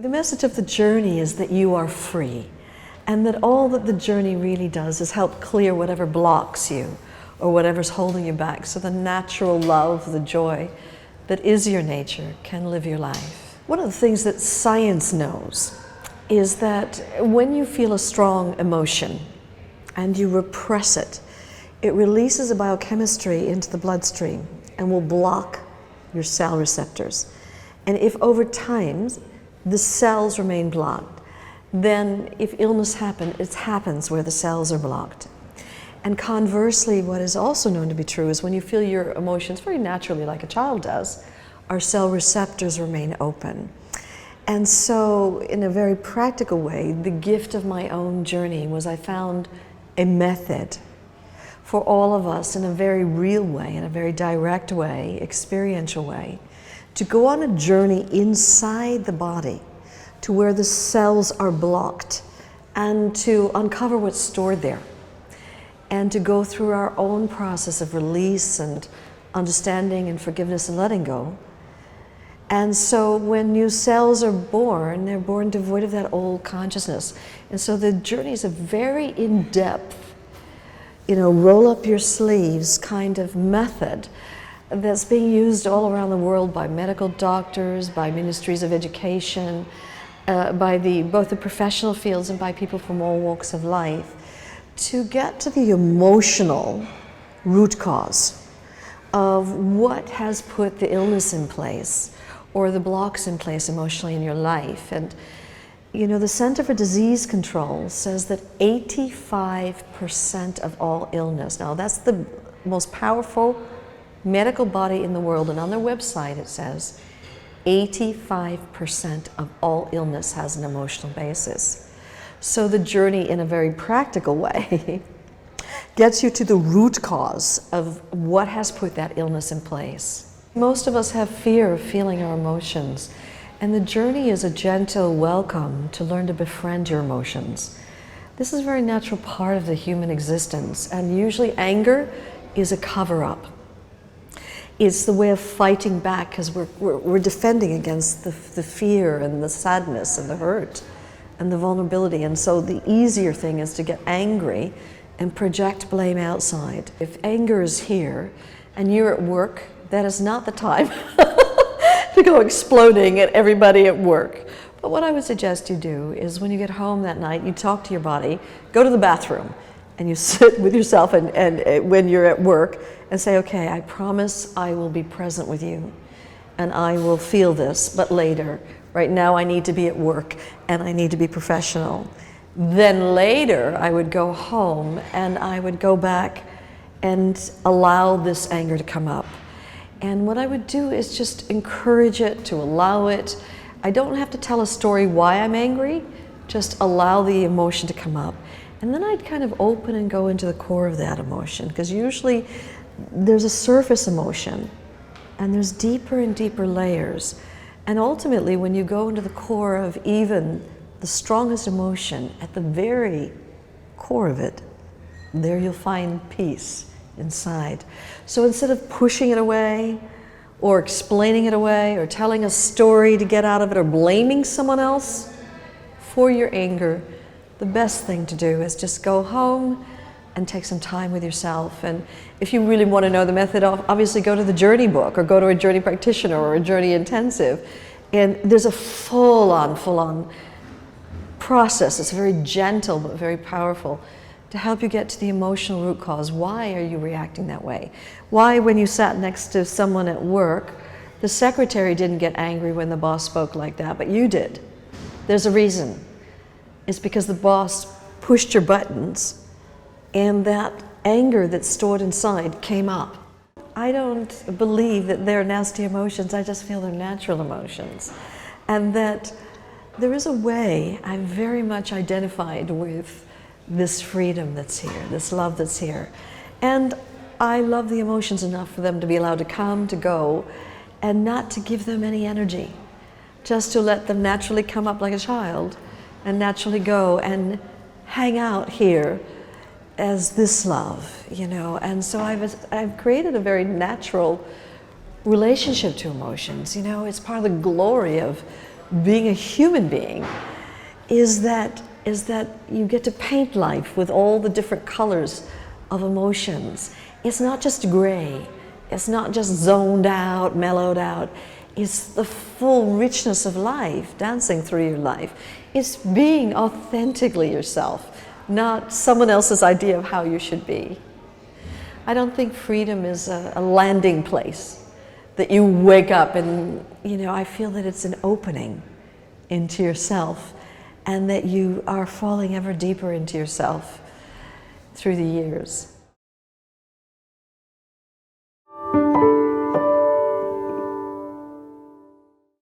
The message of the journey is that you are free, and that all that the journey really does is help clear whatever blocks you or whatever's holding you back, so the natural love, the joy that is your nature can live your life. One of the things that science knows is that when you feel a strong emotion and you repress it, it releases a biochemistry into the bloodstream and will block your cell receptors. And if over time the cells remain blocked, then if illness happens, it happens where the cells are blocked. And conversely, what is also known to be true is when you feel your emotions very naturally, like a child does, our cell receptors remain open. And so, in a very practical way, the gift of my own journey was I found a method for all of us in a very real way, in a very direct way, experiential way, to go on a journey inside the body to where the cells are blocked and to uncover what's stored there, and to go through our own process of release and understanding and forgiveness and letting go. And so when new cells are born, they're born devoid of that old consciousness. And so the journey is a very in-depth, roll up your sleeves kind of method that's being used all around the world by medical doctors, by ministries of education, by both the professional fields and by people from all walks of life, to get to the emotional root cause of what has put the illness in place or the blocks in place emotionally in your life. And the Center for Disease Control says that 85% of all illness, now that's the most powerful medical body in the world, and on their website it says 85% of all illness has an emotional basis. So the journey, in a very practical way, gets you to the root cause of what has put that illness in place. Most of us have fear of feeling our emotions, and the journey is a gentle welcome to learn to befriend your emotions. This is a very natural part of the human existence, and usually anger is a cover-up. It's the way of fighting back because we're defending against the fear and the sadness and the hurt and the vulnerability. And so the easier thing is to get angry and project blame outside. If anger is here and you're at work, that is not the time to go exploding at everybody at work. But what I would suggest you do is when you get home that night, you talk to your body, go to the bathroom, and you sit with yourself and when you're at work and say, okay, I promise I will be present with you and I will feel this, but later. Right now I need to be at work and I need to be professional. Then later I would go home and I would go back and allow this anger to come up. And what I would do is just encourage it, to allow it. I don't have to tell a story why I'm angry, just allow the emotion to come up. And then I'd kind of open and go into the core of that emotion, because usually there's a surface emotion and there's deeper and deeper layers. And ultimately, when you go into the core of even the strongest emotion, at the very core of it, there you'll find peace inside. So instead of pushing it away or explaining it away or telling a story to get out of it or blaming someone else for your anger, the best thing to do is just go home and take some time with yourself. And if you really want to know the method, obviously go to the Journey book or go to a Journey practitioner or a Journey intensive. And there's a full-on process. It's very gentle but very powerful to help you get to the emotional root cause. Why are you reacting that way? Why, when you sat next to someone at work, the secretary didn't get angry when the boss spoke like that, but you did? There's a reason. It's because the boss pushed your buttons and that anger that's stored inside came up. I don't believe that they're nasty emotions, I just feel they're natural emotions. And that there is a way, I'm very much identified with this freedom that's here, this love that's here. And I love the emotions enough for them to be allowed to come, to go, and not to give them any energy. Just to let them naturally come up like a child and naturally go and hang out here as this love, And so I've created a very natural relationship to emotions. It's part of the glory of being a human being is that you get to paint life with all the different colors of emotions. It's not just gray. It's not just zoned out, mellowed out. It's the full richness of life dancing through your life. It's being authentically yourself, not someone else's idea of how you should be. I don't think freedom is a landing place that you wake up and, I feel that it's an opening into yourself, and that you are falling ever deeper into yourself through the years.